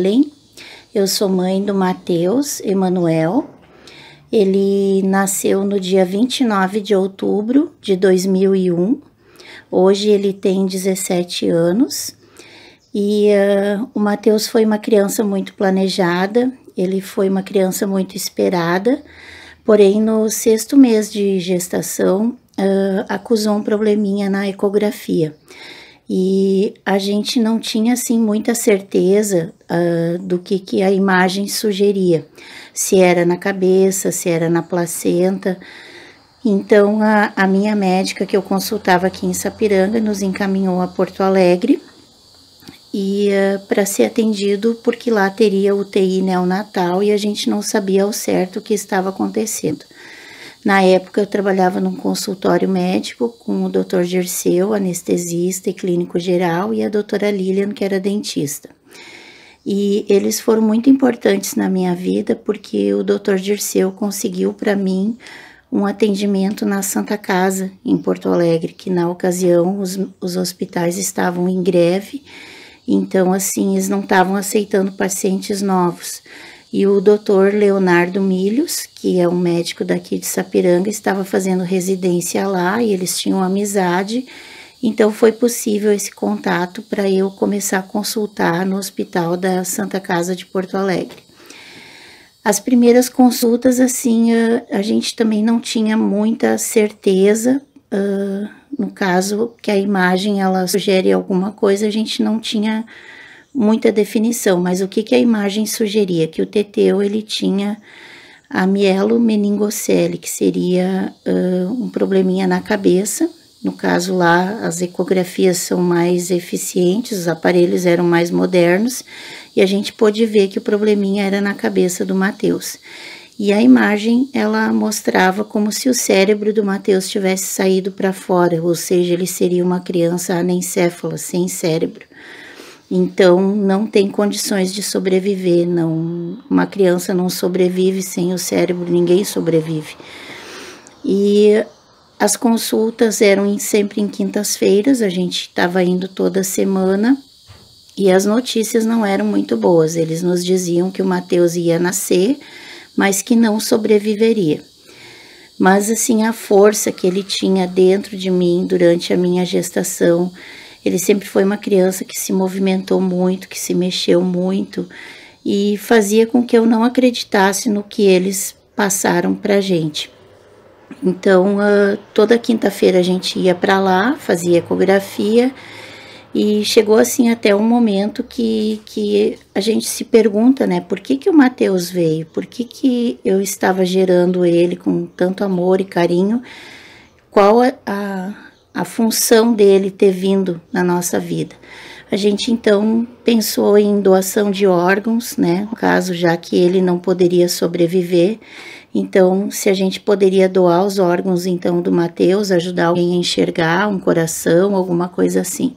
Ellen, eu sou mãe do Matheus Emanuel. Ele nasceu no dia 29 de outubro de 2001. Hoje ele tem 17 anos. E o Matheus foi uma criança muito planejada, ele foi uma criança muito esperada, porém no 6º mês de gestação acusou um probleminha na ecografia. E a gente não tinha assim muita certeza do que a imagem sugeria, se era na cabeça, se era na placenta. Então a minha médica que eu consultava aqui em Sapiranga nos encaminhou a Porto Alegre e para ser atendido, porque lá teria UTI neonatal e a gente não sabia ao certo o que estava acontecendo. Na época eu trabalhava num consultório médico com o Dr. Dirceu, anestesista e clínico geral, e a doutora Lilian, que era dentista. E eles foram muito importantes na minha vida porque o Dr. Dirceu conseguiu para mim um atendimento na Santa Casa, em Porto Alegre, que na ocasião os hospitais estavam em greve. Então, assim, eles não estavam aceitando pacientes novos. E o doutor Leonardo Milhos, que é um médico daqui de Sapiranga, estava fazendo residência lá e eles tinham amizade. Então, foi possível esse contato para eu começar a consultar no hospital da Santa Casa de Porto Alegre. As primeiras consultas, assim, a gente também não tinha muita certeza. No caso, que a imagem ela sugere alguma coisa, a gente não tinha muita definição, mas o que a imagem sugeria? Que o Teteu ele tinha a mielomeningocele, que seria um probleminha na cabeça. No caso lá, as ecografias são mais eficientes, os aparelhos eram mais modernos, e a gente pôde ver que o probleminha era na cabeça do Matheus. E a imagem, ela mostrava como se o cérebro do Matheus tivesse saído para fora, ou seja, ele seria uma criança anencéfala, sem cérebro. Então, não tem condições de sobreviver, uma criança não sobrevive sem o cérebro, ninguém sobrevive. E as consultas eram sempre em quintas-feiras, a gente estava indo toda semana, e as notícias não eram muito boas. Eles nos diziam que o Matheus ia nascer, mas que não sobreviveria. Mas assim, a força que ele tinha dentro de mim durante a minha gestação, ele sempre foi uma criança que se movimentou muito, que se mexeu muito e fazia com que eu não acreditasse no que eles passaram pra gente. Então, toda quinta-feira a gente ia para lá, fazia ecografia. E chegou assim até um momento que a gente se pergunta, né, por que o Matheus veio? Por que eu estava gerando ele com tanto amor e carinho? Qual a função dele ter vindo na nossa vida? A gente então pensou em doação de órgãos, né, no caso já que ele não poderia sobreviver. Então, se a gente poderia doar os órgãos então do Matheus, ajudar alguém a enxergar, um coração, alguma coisa assim.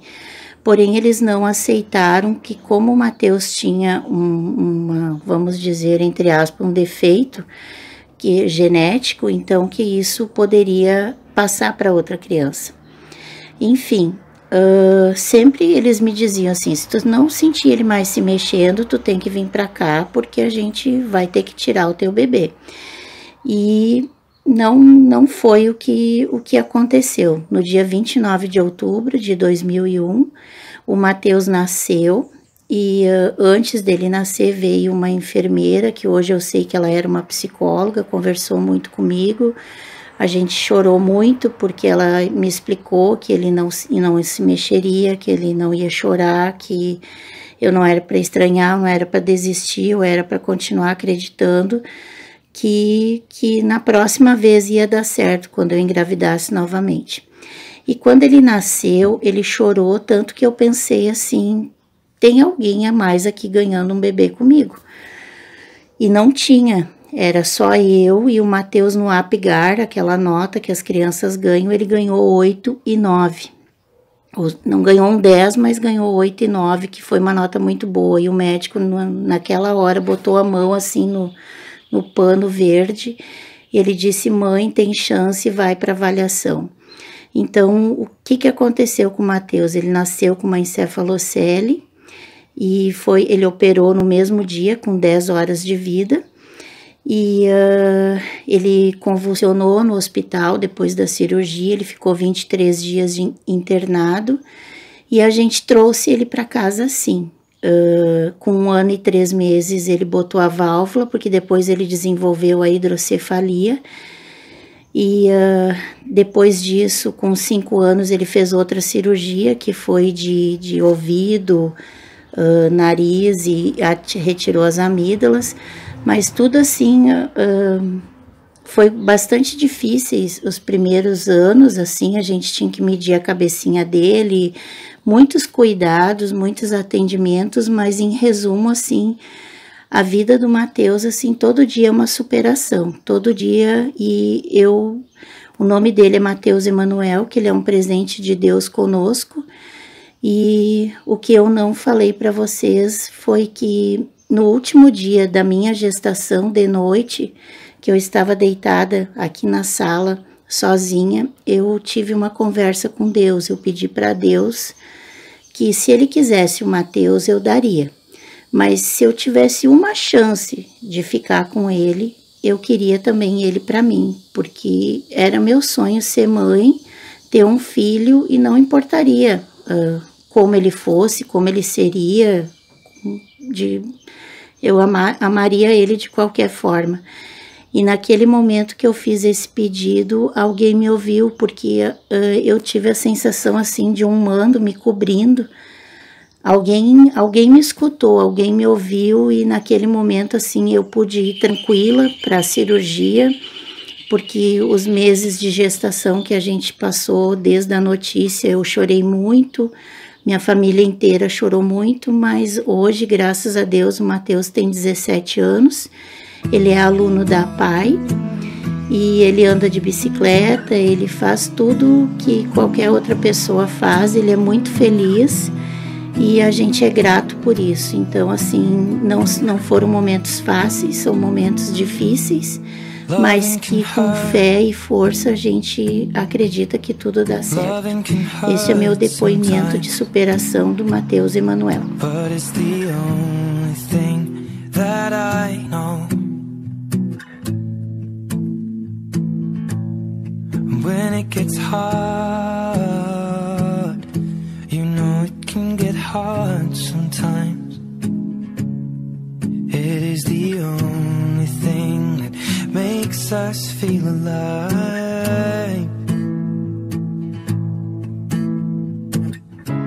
Porém, eles não aceitaram que como o Matheus tinha vamos dizer, entre aspas, um defeito genético, então que isso poderia passar para outra criança. Enfim, sempre eles me diziam assim, se tu não sentir ele mais se mexendo, tu tem que vir para cá, porque a gente vai ter que tirar o teu bebê. E não foi o que aconteceu. No dia 29 de outubro de 2001, o Matheus nasceu e antes dele nascer veio uma enfermeira, que hoje eu sei que ela era uma psicóloga, conversou muito comigo. A gente chorou muito porque ela me explicou que ele não se mexeria, que ele não ia chorar, que eu não era para estranhar, não era para desistir, eu era para continuar acreditando que na próxima vez ia dar certo, quando eu engravidasse novamente. E quando ele nasceu, ele chorou tanto que eu pensei assim, tem alguém a mais aqui ganhando um bebê comigo. E não tinha, era só eu e o Matheus no Apgar, aquela nota que as crianças ganham, ele ganhou 8 e 9. Não ganhou um 10, mas ganhou 8 e 9, que foi uma nota muito boa. E o médico naquela hora botou a mão assim no pano verde, e ele disse, mãe, tem chance, vai para avaliação. Então, o que aconteceu com o Matheus? Ele nasceu com uma encefalocele, E ele operou no mesmo dia, com 10 horas de vida. E ele convulsionou no hospital depois da cirurgia, ele ficou 23 dias internado. E a gente trouxe ele para casa assim. Com 1 ano e 3 meses ele botou a válvula, porque depois ele desenvolveu a hidrocefalia. E depois disso, com 5 anos, ele fez outra cirurgia, que foi de ouvido, nariz, e retirou as amígdalas. Mas tudo assim, foi bastante difíceis os primeiros anos, assim, a gente tinha que medir a cabecinha dele, muitos cuidados, muitos atendimentos, mas em resumo, assim, a vida do Mateus, assim, todo dia é uma superação, todo dia. O nome dele é Mateus Emanuel, que ele é um presente de Deus conosco. E o que eu não falei para vocês foi que no último dia da minha gestação, de noite, que eu estava deitada aqui na sala, sozinha, eu tive uma conversa com Deus. Eu pedi para Deus que se ele quisesse o Mateus, eu daria. Mas se eu tivesse uma chance de ficar com ele, eu queria também ele para mim, porque era meu sonho ser mãe, ter um filho, e não importaria como ele fosse, como ele seria, eu amaria ele de qualquer forma. E naquele momento que eu fiz esse pedido, alguém me ouviu, porque eu tive a sensação assim de um mando me cobrindo. Alguém me escutou, alguém me ouviu, e naquele momento assim eu pude ir tranquila para a cirurgia, porque os meses de gestação que a gente passou desde a notícia, eu chorei muito, minha família inteira chorou muito, mas hoje, graças a Deus, o Mateus tem 17 anos, ele é aluno da APAE, e ele anda de bicicleta, ele faz tudo que qualquer outra pessoa faz, ele é muito feliz. E a gente é grato por isso. Então, assim, não foram momentos fáceis, são momentos difíceis, mas que com fé e força a gente acredita que tudo dá certo. Esse é meu depoimento de superação do Mateus Emanuel. When it gets hard, you know it can get hard sometimes. It is the only thing that makes us feel alive.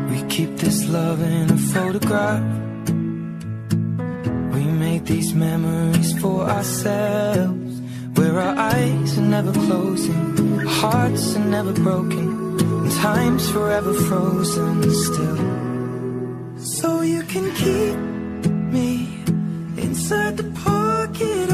We keep this love in a photograph. We make these memories for ourselves, where our eyes are never closing, our hearts are never broken, and time's forever frozen still. So you can keep me inside the pocket